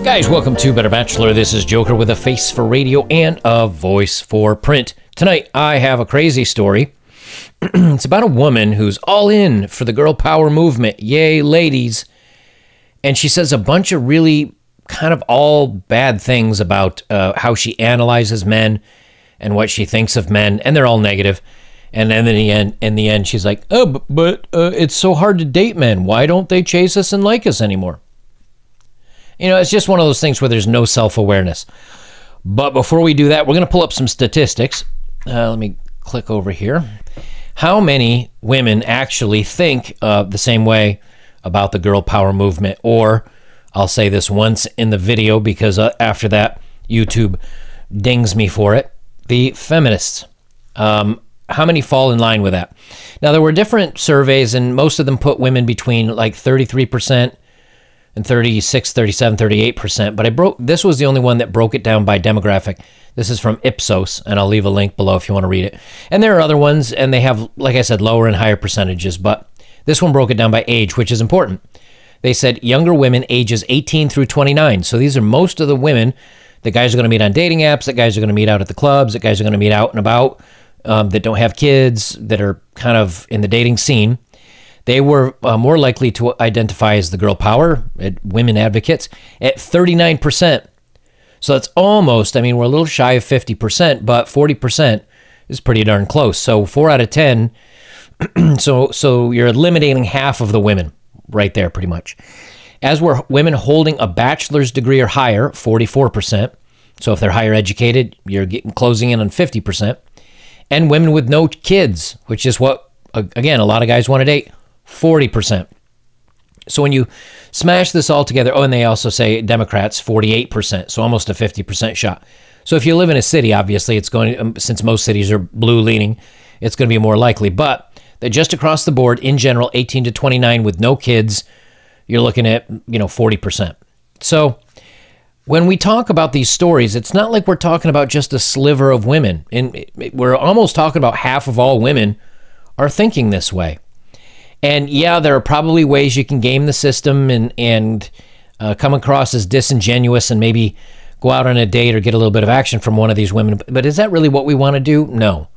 Guys, welcome to Better Bachelor. This is Joker with a face for radio and a voice for print. Tonight, I have a crazy story. It's about a woman who's all in for the girl power movement. Yay, ladies. And she says a bunch of really kind of all bad things about how she analyzes men and what she thinks of men, and they're all negative. And then in the end, she's like, oh, but it's so hard to date men. Why don't they chase us and like us anymore? You know, it's just one of those things where there's no self-awareness. But before we do that, we're going to pull up some statistics. Let me click over here. How many women actually think the same way about the girl power movement? Or, I'll say this once in the video because after that, YouTube dings me for it. The feminists. How many fall in line with that? Now, there were different surveys, and most of them put women between like 33% and 36, 37, 38%. But this was the only one that broke it down by demographic. This is from Ipsos, and I'll leave a link below if you want to read it. And there are other ones, and they have, like I said, lower and higher percentages. But this one broke it down by age, which is important. They said younger women ages 18 through 29. So these are most of the women that guys are going to meet on dating apps, that guys are going to meet out at the clubs, that guys are going to meet out and about, that don't have kids, that are kind of in the dating scene. They were more likely to identify as the girl power, women advocates, at 39%. So that's almost, I mean, we're a little shy of 50%, but 40% is pretty darn close. So 4 out of 10, so you're eliminating half of the women right there pretty much. As were women holding a bachelor's degree or higher, 44%. So if they're higher educated, you're closing in on 50%. And women with no kids, which is what, again, a lot of guys want to date, 40%. So when you smash this all together, oh, and they also say Democrats, 48%, so almost a 50% shot. So if you live in a city, obviously, it's going, since most cities are blue leaning, it's going to be more likely. But just across the board, in general, 18 to 29 with no kids, you're looking at, 40%. So when we talk about these stories, it's not like we're talking about just a sliver of women. And we're almost talking about half of all women are thinking this way. And yeah, there are probably ways you can game the system and come across as disingenuous and maybe go out on a date or get a little bit of action from one of these women. But is that really what we want to do? No.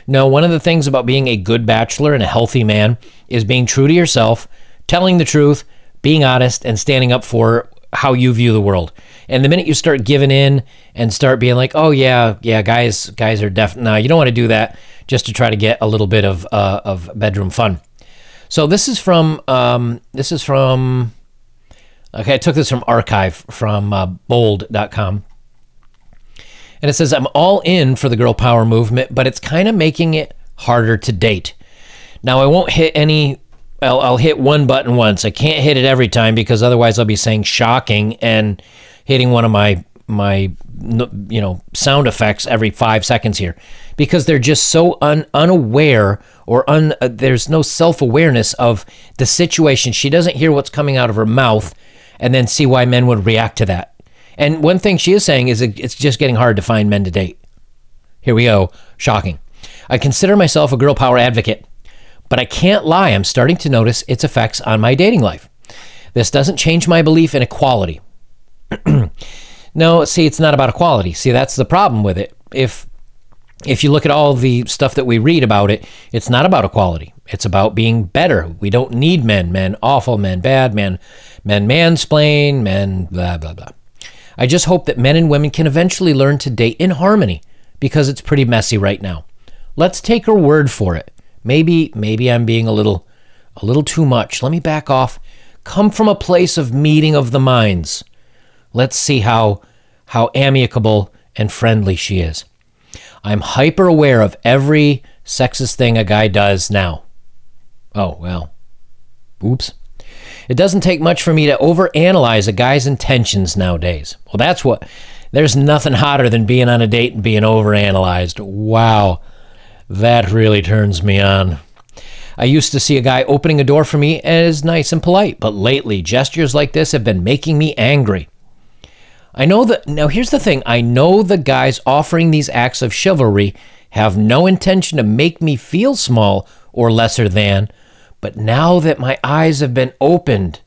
No, one of the things about being a good bachelor and a healthy man is being true to yourself, telling the truth, being honest, and standing up for how you view the world. And the minute you start giving in and start being like, oh yeah, guys are definitely, no, you don't want to do that just to try to get a little bit of bedroom fun. So this is from, okay, I took this from Archive, from bold.com. And it says, I'm all in for the girl power movement, but it's kind of making it harder to date. Now, I won't hit any, I'll hit one button once. I can't hit it every time because otherwise I'll be saying shocking and hitting one of my sound effects every 5 seconds here, because they're just so unaware or there's no self-awareness of the situation. She doesn't hear what's coming out of her mouth and then see why men would react to that. And one thing she is saying is it's just getting hard to find men to date. Here we go. Shocking. I consider myself a girl power advocate, but I can't lie. I'm starting to notice its effects on my dating life. This doesn't change my belief in equality. No, see, it's not about equality. See, that's the problem with it. If you look at all the stuff that we read about it, it's not about equality. It's about being better. We don't need men awful, men bad, men mansplain, men blah, blah, blah. I just hope that men and women can eventually learn to date in harmony, because it's pretty messy right now. Let's take her word for it. Maybe I'm being a little too much. Let me back off. Come from a place of meeting of the minds. Let's see how amicable and friendly she is. I'm hyper aware of every sexist thing a guy does now. Oh, well. Oops. It doesn't take much for me to overanalyze a guy's intentions nowadays. Well, there's nothing hotter than being on a date and being overanalyzed. Wow. That really turns me on. I used to see a guy opening a door for me as nice and polite, but lately gestures like this have been making me angry. I know that, now here's the thing, I know the guys offering these acts of chivalry have no intention to make me feel small or lesser than, but now that my eyes have been opened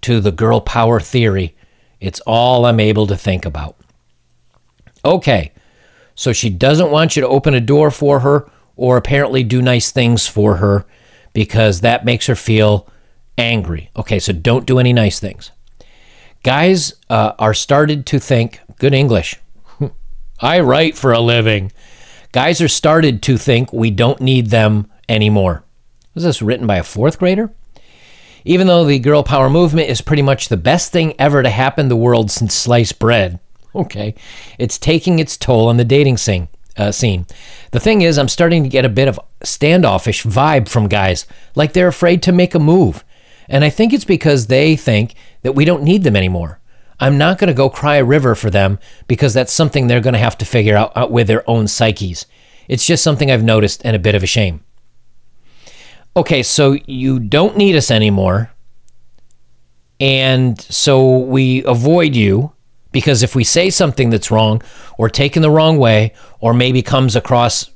to the girl power theory, it's all I'm able to think about. Okay, so she doesn't want you to open a door for her or apparently do nice things for her because that makes her feel angry. Okay, so don't do any nice things. Guys are started to think, good English, I write for a living. Guys are started to think we don't need them anymore. Was this written by a fourth grader? Even though the girl power movement is pretty much the best thing ever to happen to the world since sliced bread, okay, it's taking its toll on the dating scene. The thing is, I'm starting to get a bit of standoffish vibe from guys, like they're afraid to make a move. And I think it's because they think that we don't need them anymore. I'm not going to go cry a river for them because that's something they're going to have to figure out with their own psyches. It's just something I've noticed and a bit of a shame. Okay, so you don't need us anymore, and so we avoid you because if we say something that's wrong or taken the wrong way or maybe comes across,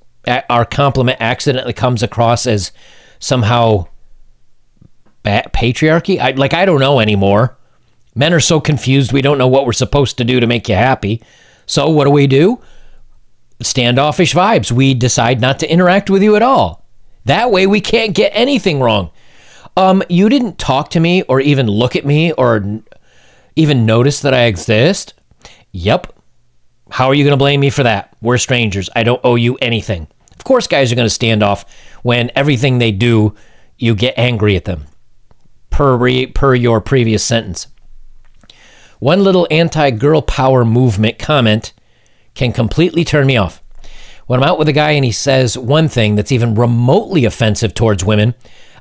our compliment accidentally comes across as somehow patriarchy? I don't know anymore. Men are so confused we don't know what we're supposed to do to make you happy. So what do? Standoffish vibes. We decide not to interact with you at all. That way we can't get anything wrong. You didn't talk to me or even look at me or even notice that I exist? Yep. How are you going to blame me for that? We're strangers. I don't owe you anything. Of course guys are going to stand off when everything they do, you get angry at them. Per your previous sentence. One little anti-girl power movement comment can completely turn me off. When I'm out with a guy and he says one thing that's even remotely offensive towards women,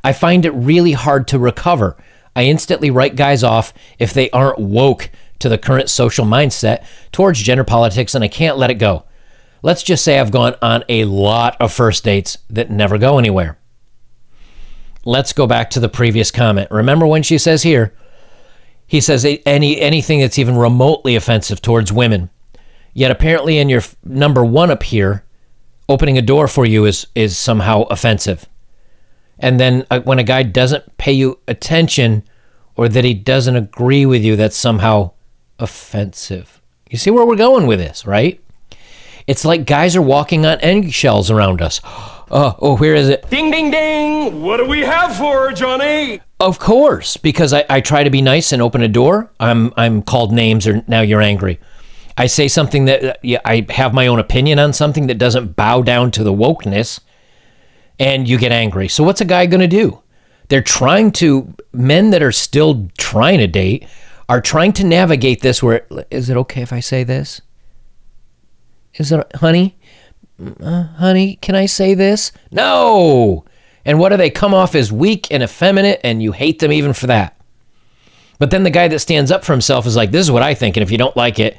I find it really hard to recover. I instantly write guys off if they aren't woke to the current social mindset towards gender politics, and I can't let it go. Let's just say I've gone on a lot of first dates that never go anywhere. Let's go back to the previous comment. Remember when she says here, he says anything that's even remotely offensive towards women. Yet apparently in your number one up here, opening a door for you is somehow offensive. And then when a guy doesn't pay you attention or that he doesn't agree with you, that's somehow offensive. You see where we're going with this, right? It's like guys are walking on eggshells around us. Oh, where is it? Ding, ding, ding. What do we have for her, Johnny? Of course, because I try to be nice and open a door. I'm called names or now you're angry. I say something that I have my own opinion on something that doesn't bow down to the wokeness, and you get angry. So what's a guy going to do? Men that are still trying to date are trying to navigate this where, is it okay if I say this? Is it, honey, can I say this? No. And what do they come off as weak and effeminate, and you hate them even for that. But then the guy that stands up for himself is like, this is what I think, and if you don't like it,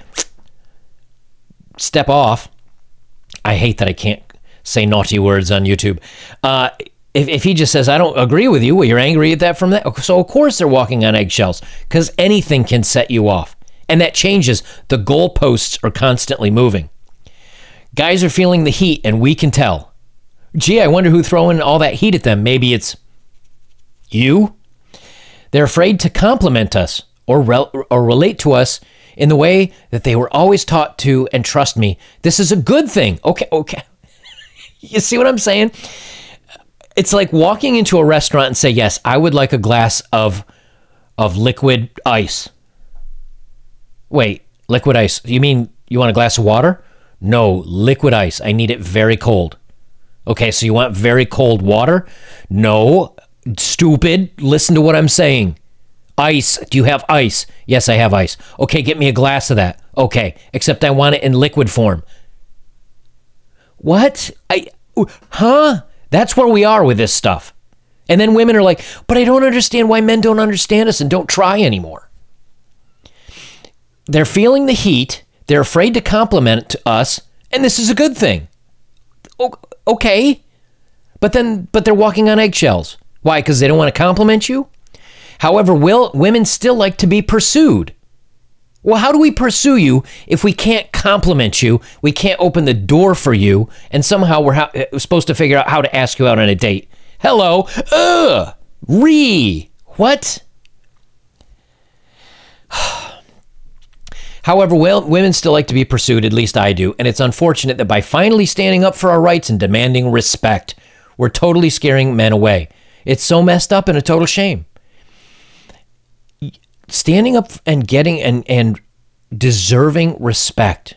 step off. I hate that I can't say naughty words on YouTube. If he just says, I don't agree with you, well, you're angry at that from that. So of course they're walking on eggshells because anything can set you off. And that changes. The goalposts are constantly moving. Guys are feeling the heat and we can tell. Gee, I wonder who's throwing all that heat at them. Maybe it's you. They're afraid to compliment us or relate to us in the way that they were always taught to, and trust me, this is a good thing. Okay. You see what I'm saying? It's like walking into a restaurant and say, yes, I would like a glass of liquid ice. Wait, liquid ice. You mean you want a glass of water? No, liquid ice. I need it very cold. Okay, so you want very cold water? No, stupid. Listen to what I'm saying. Ice. Do you have ice? Yes, I have ice. Okay, get me a glass of that. Okay, except I want it in liquid form. What? That's where we are with this stuff. And then women are like, but I don't understand why men don't understand us and don't try anymore. They're feeling the heat. They're afraid to compliment us, and this is a good thing. Okay, but they're walking on eggshells. Why? Because they don't want to compliment you? However, women still like to be pursued. Well, how do we pursue you if we can't compliment you, we can't open the door for you, and somehow we're supposed to figure out how to ask you out on a date? Hello? What? However, women still like to be pursued, at least I do, and it's unfortunate that by finally standing up for our rights and demanding respect, we're totally scaring men away. It's so messed up and a total shame. Standing up and getting and deserving respect.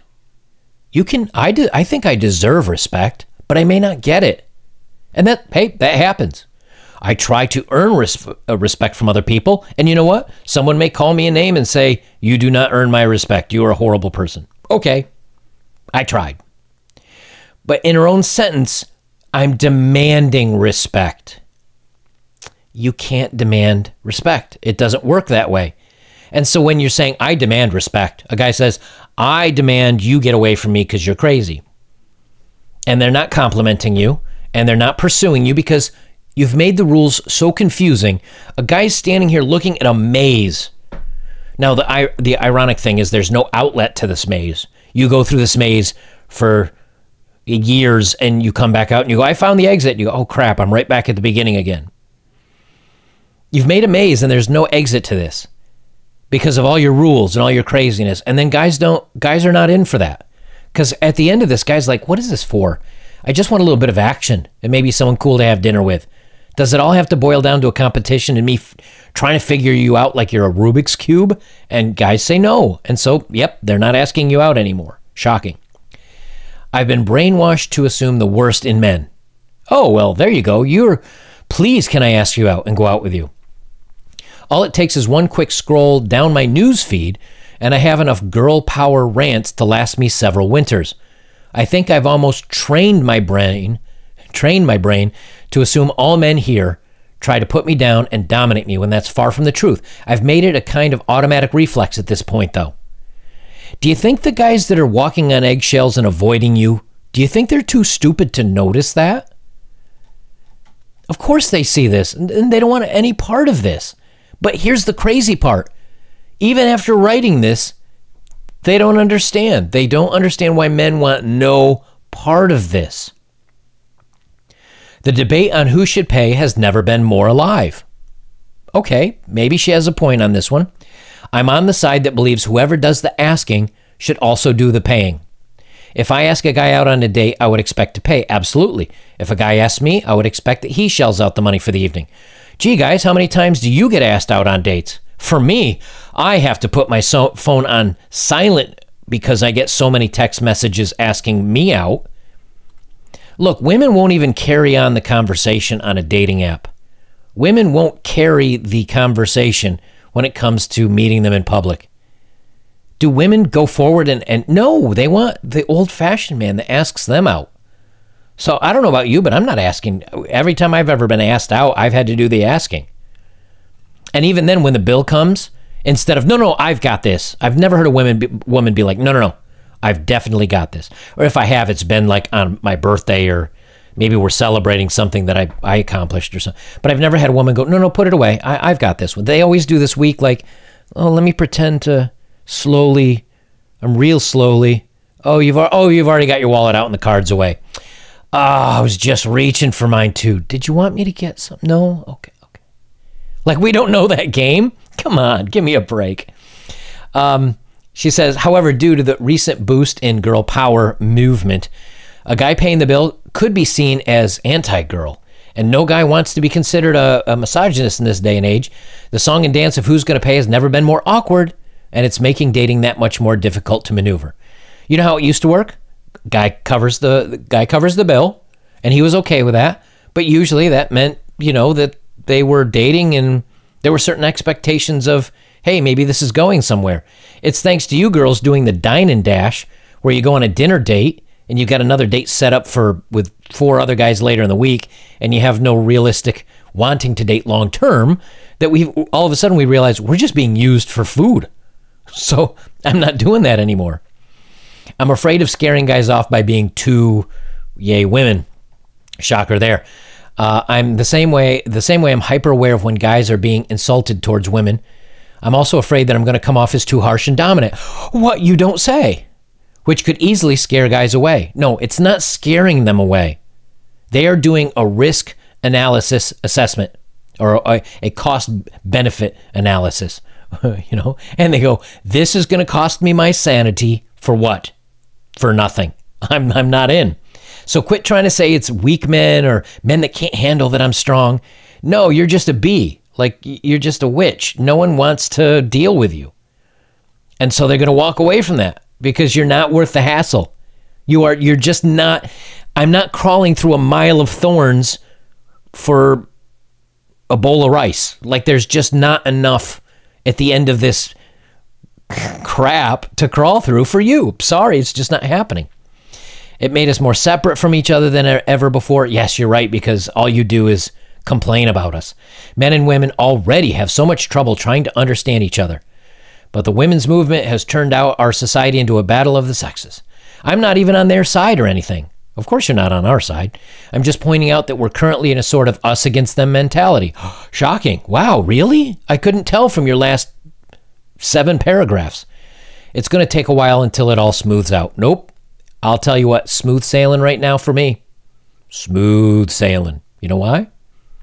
I think I deserve respect, but I may not get it. And that happens. I try to earn respect from other people, and you know what? Someone may call me a name and say, "You do not earn my respect. You are a horrible person." Okay, I tried. But in her own sentence, I'm demanding respect. You can't demand respect. It doesn't work that way. And so when you're saying, "I demand respect," a guy says, "I demand you get away from me because you're crazy." And they're not complimenting you, and they're not pursuing you because you've made the rules so confusing. A guy's standing here looking at a maze. Now, the ironic thing is there's no outlet to this maze. You go through this maze for years, and you come back out, and you go, "I found the exit." And you go, "Oh, crap, I'm right back at the beginning again." You've made a maze, and there's no exit to this because of all your rules and all your craziness. And then guys are not in for that. Because at the end of this, guys like, "What is this for? I just want a little bit of action and maybe someone cool to have dinner with." Does it all have to boil down to a competition and me trying to figure you out like you're a Rubik's Cube? And guys say no. And so, yep, they're not asking you out anymore. Shocking. I've been brainwashed to assume the worst in men. Oh, well, there you go. Please, can I ask you out and go out with you? All it takes is one quick scroll down my news feed, and I have enough girl power rants to last me several winters. I think I've almost trained my brain to assume all men here try to put me down and dominate me when that's far from the truth. I've made it a kind of automatic reflex at this point, though. Do you think the guys that are walking on eggshells and avoiding you, do you think they're too stupid to notice that? Of course they see this, and they don't want any part of this. But here's the crazy part. Even after writing this, they don't understand. They don't understand why men want no part of this. The debate on who should pay has never been more alive. Okay, maybe she has a point on this one. I'm on the side that believes whoever does the asking should also do the paying. If I ask a guy out on a date, I would expect to pay. Absolutely. If a guy asks me, I would expect that he shells out the money for the evening. Gee, guys, how many times do you get asked out on dates? For me, I have to put my phone on silent because I get so many text messages asking me out. Look, women won't even carry on the conversation on a dating app. Women won't carry the conversation when it comes to meeting them in public. Do women go forward and no, they want the old-fashioned man that asks them out. So I don't know about you, but I'm not asking. Every time I've ever been asked out, I've had to do the asking. And even then, when the bill comes, instead of, no, I've got this. I've never heard a woman be like, no, I've definitely got this. Or if I have, it's been like on my birthday, or maybe we're celebrating something that I accomplished or something. But I've never had a woman go, no, put it away. I've got this one. They always do this week like, oh, let me pretend to slowly, I'm real slowly. Oh, you've already got your wallet out and the card's away. Oh, I was just reaching for mine too. Did you want me to get some? No? Okay. Like, we don't know that game? Come on, give me a break. She says, however, due to the recent boost in girl power movement, a guy paying the bill could be seen as anti-girl. And no guy wants to be considered a misogynist in this day and age. The song and dance of who's going to pay has never been more awkward, and it's making dating that much more difficult to maneuver. You know how it used to work? Guy covers the bill, and he was okay with that. But usually that meant, that they were dating and there were certain expectations of, hey, maybe this is going somewhere. It's thanks to you girls doing the dine and dash where you go on a dinner date and you got another date set up with 4 other guys later in the week, and you have no realistic wanting to date long term, that all of a sudden we realize we're just being used for food. So I'm not doing that anymore. I'm afraid of scaring guys off by being too, yay, women. Shocker there. I'm the same way I'm hyper aware of when guys are being insulted towards women. I'm also afraid that I'm going to come off as too harsh and dominant. What, you don't say? Which could easily scare guys away. No, it's not scaring them away. They are doing a risk analysis assessment or a cost benefit analysis, and they go, this is going to cost me my sanity for what? For nothing. I'm not in. So quit trying to say it's weak men or men that can't handle that I'm strong. No, you're just a bee. Like, you're just a witch. No one wants to deal with you. And so they're going to walk away from that because you're not worth the hassle. You're just not. I'm not crawling through a mile of thorns for a bowl of rice. Like, there's just not enough at the end of this crap to crawl through for you. Sorry, it's just not happening. It made us more separate from each other than ever before. Yes, you're right, because all you do is complain about us. Men and women already have so much trouble trying to understand each other. But the women's movement has turned out our society into a battle of the sexes. I'm not even on their side or anything. Of course you're not on our side. I'm just pointing out that we're currently in a sort of us against them mentality. Shocking. Wow, really? I couldn't tell from your last 7 paragraphs. It's going to take a while until it all smooths out. Nope. I'll tell you what, smooth sailing right now for me. Smooth sailing. You know why?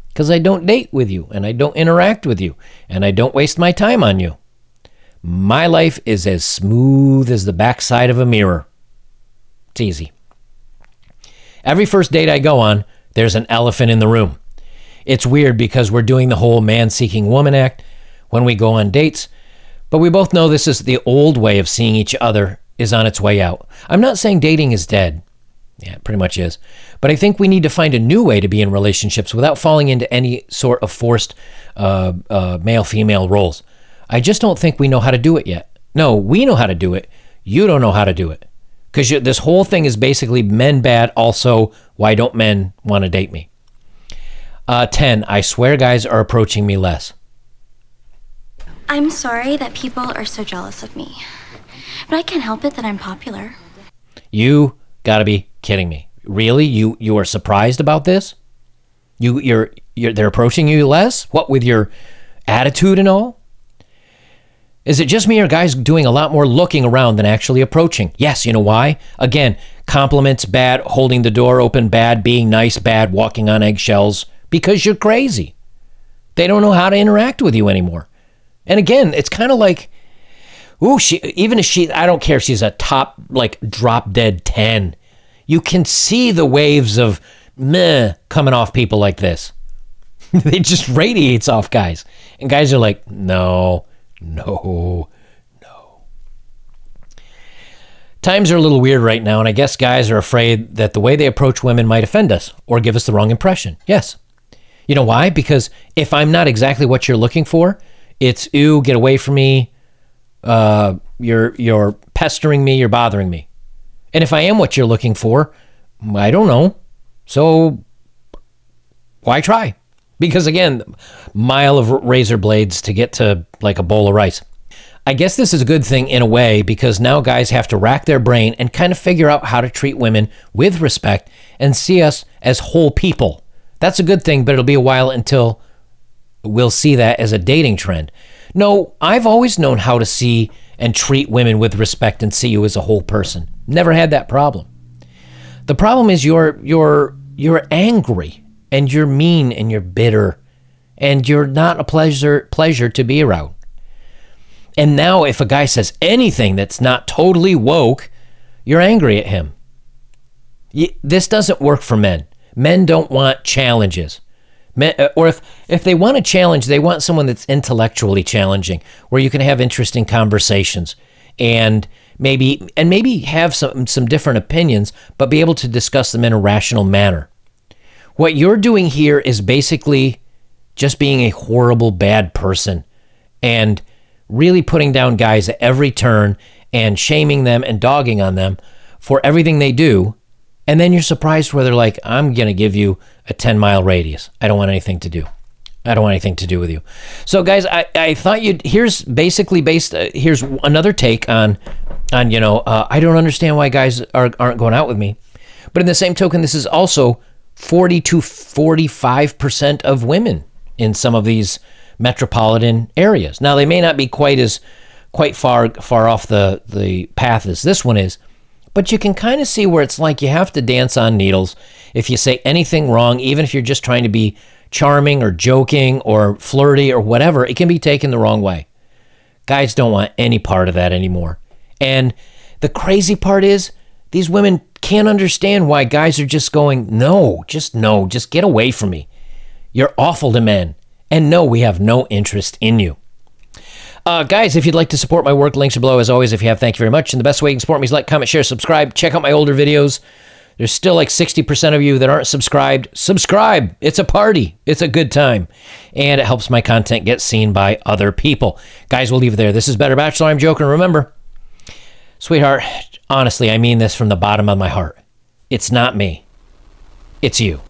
Because I don't date with you, and I don't interact with you, and I don't waste my time on you. My life is as smooth as the backside of a mirror. It's easy. Every first date I go on, there's an elephant in the room. It's weird because we're doing the whole man-seeking woman act when we go on dates, but we both know this is the old way of seeing each other is on its way out. I'm not saying dating is dead. Yeah, it pretty much is. But I think we need to find a new way to be in relationships without falling into any sort of forced male-female roles. I just don't think we know how to do it yet. No, we know how to do it. You don't know how to do it. Because this whole thing is basically men bad, also, why don't men want to date me? 10, I swear guys are approaching me less. I'm sorry that people are so jealous of me. But I can't help it that I'm popular. You gotta be kidding me. Really? You are surprised about this? They're approaching you less? What, with your attitude and all? Is it just me, or guys doing a lot more looking around than actually approaching? Yes, you know why? Again, compliments bad, holding the door open bad, being nice bad, walking on eggshells, because you're crazy. They don't know how to interact with you anymore. And again, it's kind of like, ooh, I don't care if she's a top, like, drop dead 10. You can see the waves of meh coming off people like this. It just radiates off guys. And guys are like, no. Times are a little weird right now, and I guess guys are afraid that the way they approach women might offend us or give us the wrong impression. Yes. You know why? Because if I'm not exactly what you're looking for, it's, ew, get away from me. You're pestering me, you're bothering me. And if I am what you're looking for, I don't know. So why try? Because again, mile of razor blades to get to like a bowl of rice. I guess this is a good thing in a way, because now guys have to rack their brain and kind of figure out how to treat women with respect and see us as whole people. That's a good thing, but it'll be a while until we'll see that as a dating trend. No, I've always known how to see and treat women with respect and see you as a whole person. Never had that problem. The problem is you're angry and you're mean and you're bitter and you're not a pleasure to be around. And now if a guy says anything that's not totally woke, you're angry at him. This doesn't work for men. Men don't want challenges. Men, or if they want a challenge, they want someone that's intellectually challenging, where you can have interesting conversations and maybe have some different opinions, but be able to discuss them in a rational manner. What you're doing here is basically just being a horrible, bad person and really putting down guys at every turn and shaming them and dogging on them for everything they do. And then you're surprised where they're like, I'm going to give you a 10-mile radius. I don't want anything to do. I don't want anything to do with you. So guys, I thought here's another take on I don't understand why guys aren't going out with me. But in the same token, this is also 40 to 45% of women in some of these metropolitan areas. Now, they may not be quite far off the path as this one is, but you can kind of see where it's like you have to dance on needles if you say anything wrong, even if you're just trying to be charming or joking or flirty or whatever. It can be taken the wrong way. Guys don't want any part of that anymore. And the crazy part is these women can't understand why guys are just going, no, just get away from me. You're awful to men. And no, we have no interest in you. Guys, if you'd like to support my work, links are below as always. If you have, thank you very much. And the best way you can support me is like, comment, share, subscribe. Check out my older videos. There's still like 60% of you that aren't subscribed. Subscribe. It's a party. It's a good time. And it helps my content get seen by other people. Guys, we'll leave it there. This is Better Bachelor. I'm joking. Remember, sweetheart, honestly, I mean this from the bottom of my heart. It's not me. It's you.